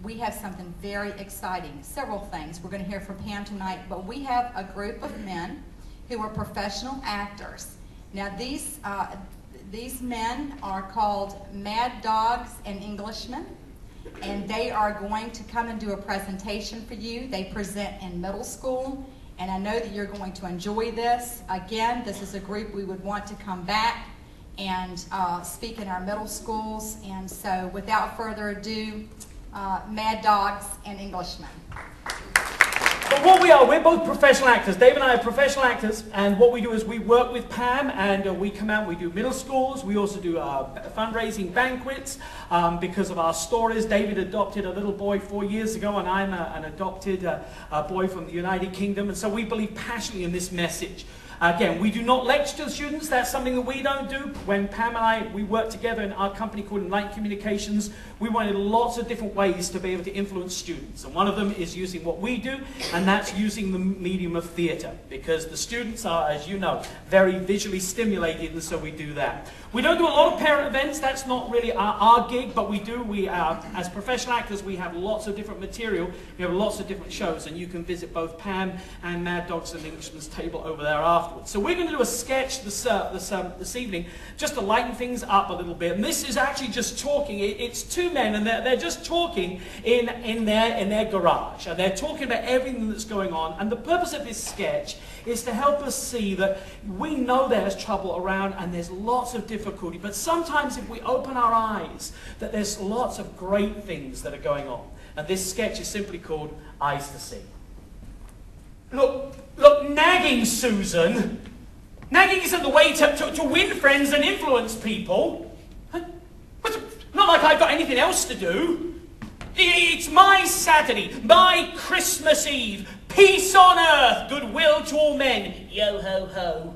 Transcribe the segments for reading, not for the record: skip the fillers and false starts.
we have something very exciting. Several things. We're going to hear from Pam tonight, but we have a group of men who are professional actors. Now, these men are called Mad Dogs and Englishmen, and they are going to come and do a presentation for you. They present in middle school, and I know that you're going to enjoy this. Again, this is a group we would want to come back and speak in our middle schools. And so, without further ado, Mad Dogs and Englishmen. But what we are, we're both professional actors. Dave and I are professional actors, and what we do is we work with Pam, and we come out, we do middle schools, we also do fundraising banquets. Because of our stories, David adopted a little boy 4 years ago, and I'm an adopted boy from the United Kingdom, and so we believe passionately in this message. Again, we do not lecture to the students. That's something that we don't do. When Pam and we work together in our company called Enlightened Communications, we wanted lots of different ways to be able to influence students. And one of them is using what we do, and that's using the medium of theatre. Because the students are, as you know, very visually stimulated, and so we do that. We don't do a lot of parent events. That's not really our gig, but we do. As professional actors, we have lots of different material. We have lots of different shows, and you can visit both Pam and Mad Dogs and Englishmen's table over there afterwards. So we're going to do a sketch this evening, just to lighten things up a little bit. And this is actually just talking. It's two men, and they're just talking in their garage, and they're talking about everything that's going on. And the purpose of this sketch is to help us see that we know there's trouble around and there's lots of difficulty, but sometimes if we open our eyes, that there's lots of great things that are going on. And this sketch is simply called Eyes to See. Look, nagging, Susan. Nagging isn't the way to win friends and influence people. Not like I've got anything else to do. It's my Saturday, my Christmas Eve. Peace on earth, goodwill to all men. Yo ho ho.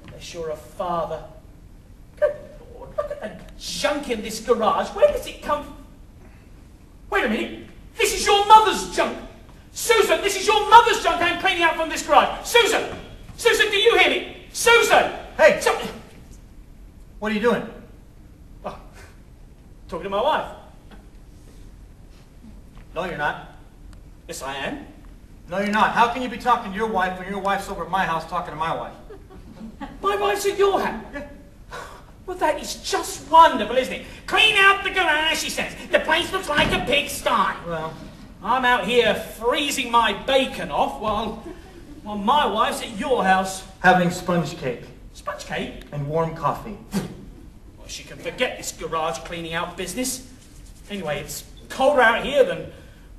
Unless you're a father. Good Lord, look at the junk in this garage. Where does it come from? Wait a minute. This is your mother's junk. Susan, this is your mother's junk I'm cleaning out from this garage. Susan! Susan, do you hear me? Susan! Hey! What are you doing? Oh, talking to my wife. No, you're not. Yes, I am. No, you're not. How can you be talking to your wife when your wife's over at my house talking to my wife? My wife's at your house? Yeah. Well, that is just wonderful, isn't it? Clean out the garage, she says. The place looks like a pigsty. Well, I'm out here freezing my bacon off while my wife's at your house. having sponge cake. Sponge cake? And warm coffee. Well, she can forget this garage cleaning out business. Anyway, it's colder out here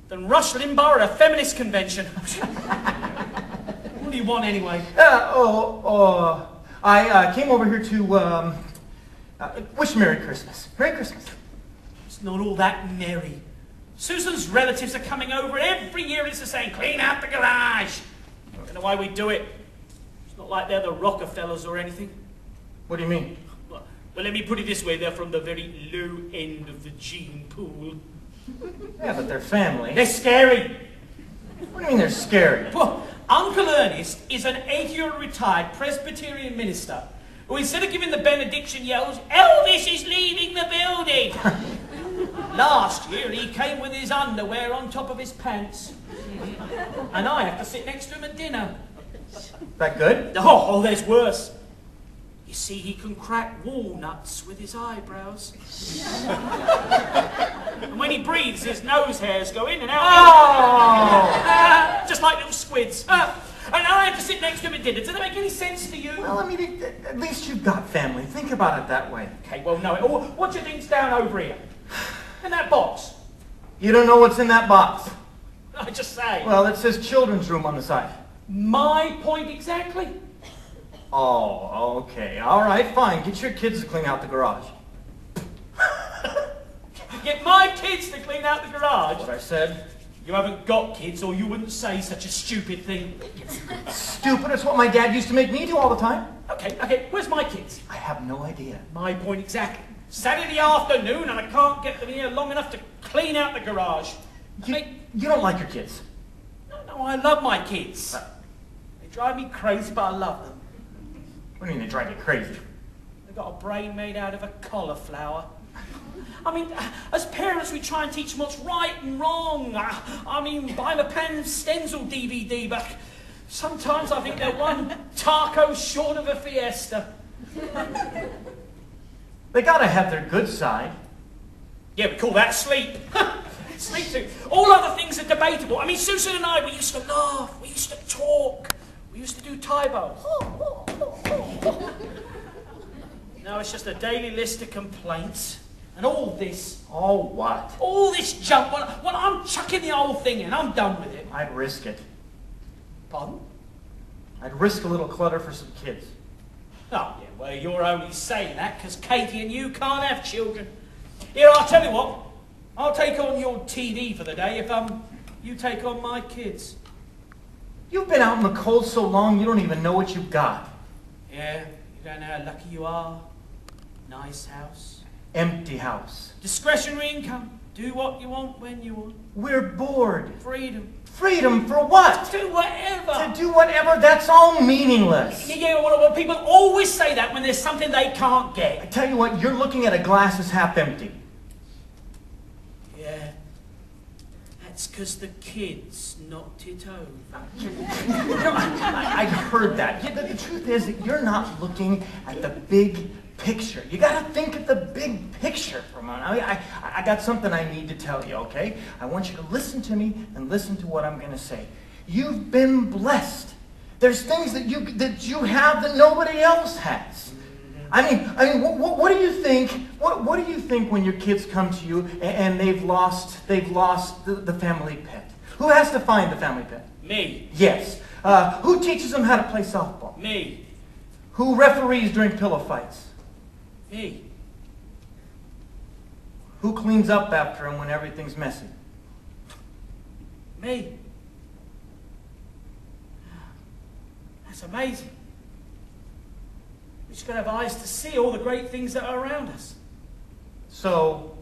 than Rush Limbaugh at a feminist convention. What do you want anyway? I came over here to wish Merry Christmas. Merry Christmas. It's not all that merry. Susan's relatives are coming over every year. It's the same. Clean out the garage. I don't know why we do it. It's not like they're the Rockefellers or anything. What do you mean? Well, let me put it this way. They're from the very low end of the gene pool. Yeah, but they're family. They're scary. What do you mean they're scary? Well, Uncle Ernest is an 80-year-old retired Presbyterian minister who, instead of giving the benediction, yells, "Elvis is leaving the building!" Last year, he came with his underwear on top of his pants. And I have to sit next to him at dinner. That good? Oh, there's worse. You see, he can crack walnuts with his eyebrows. And when he breathes, his nose hairs go in and out. Oh! Just like little squids. And I have to sit next to him at dinner. Does that make any sense to you? Well, I mean, at least you've got family. Think about it that way. Okay, well, no. What do you think's down over here? In that box? You don't know what's in that box. I just say. Well, it says children's room on the side. My point exactly. Oh, okay. All right, fine. Get your kids to clean out the garage. Get my kids to clean out the garage? That's what I said. You haven't got kids, or you wouldn't say such a stupid thing. Stupid. It's what my dad used to make me do all the time. Okay. Where's my kids? I have no idea. My point exactly. Saturday afternoon, and I can't get them here long enough to clean out the garage. You don't like your kids. No, I love my kids. They drive me crazy, but I love them. What do you mean they drive you crazy? They've got a brain made out of a cauliflower. I mean, as parents, we try and teach them what's right and wrong. I mean, buy them a Pan Stenzel DVD, but sometimes I think they're one taco short of a fiesta. They gotta have their good side. Yeah, we call that sleep. Sleep too. All other things are debatable. I mean, Susan and I, we used to laugh, we used to talk, we used to do Tybo. Now it's just a daily list of complaints. And all this. Oh, what? All this junk. Well, I'm chucking the whole thing in. I'm done with it. I'd risk it. Pardon? I'd risk a little clutter for some kids. Oh, yeah, well, you're only saying that because Katie and you can't have children. Here, I'll tell you what. I'll take on your TV for the day if you take on my kids. You've been out in the cold so long, you don't even know what you've got. Yeah, you don't know how lucky you are. Nice house. Empty house. Discretionary income. Do what you want when you want. We're bored. Freedom. Freedom for what? Do whatever. To do whatever, that's all meaningless. Yeah, well, people always say that when there's something they can't get. I tell you what, you're looking at a glass that's half empty. Yeah. That's because the kids knocked it over. I heard that. Yeah, the truth is that you're not looking at the big picture. You got to think of the big picture for a moment. I got something I need to tell you, okay? I want you to listen to me and listen to what I'm going to say. You've been blessed. There's things that you have that nobody else has. I mean, what do you think? What do you think when your kids come to you and they've lost the family pet? Who has to find the family pet? Me. Yes. Who teaches them how to play softball? Me. Who referees during pillow fights? Me. Who cleans up after them when everything's messy? Me. That's amazing. We just got to have eyes to see all the great things that are around us. So,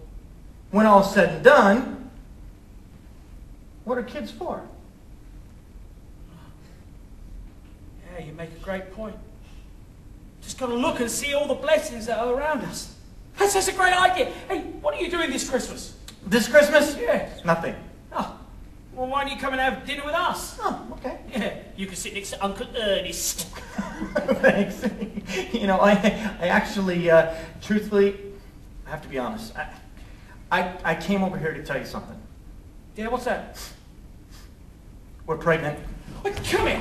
when all's said and done, what are kids for? Yeah, you make a great point. Just got to look and see all the blessings that are around us. That's a great idea. Hey, what are you doing this Christmas? This Christmas? Yeah. Nothing. Oh, well, why don't you come and have dinner with us? Oh, okay. Yeah, you can sit next to Uncle Ernest. Thanks. You know, I actually, truthfully, I have to be honest. I came over here to tell you something. Yeah, what's that? We're pregnant. Come here.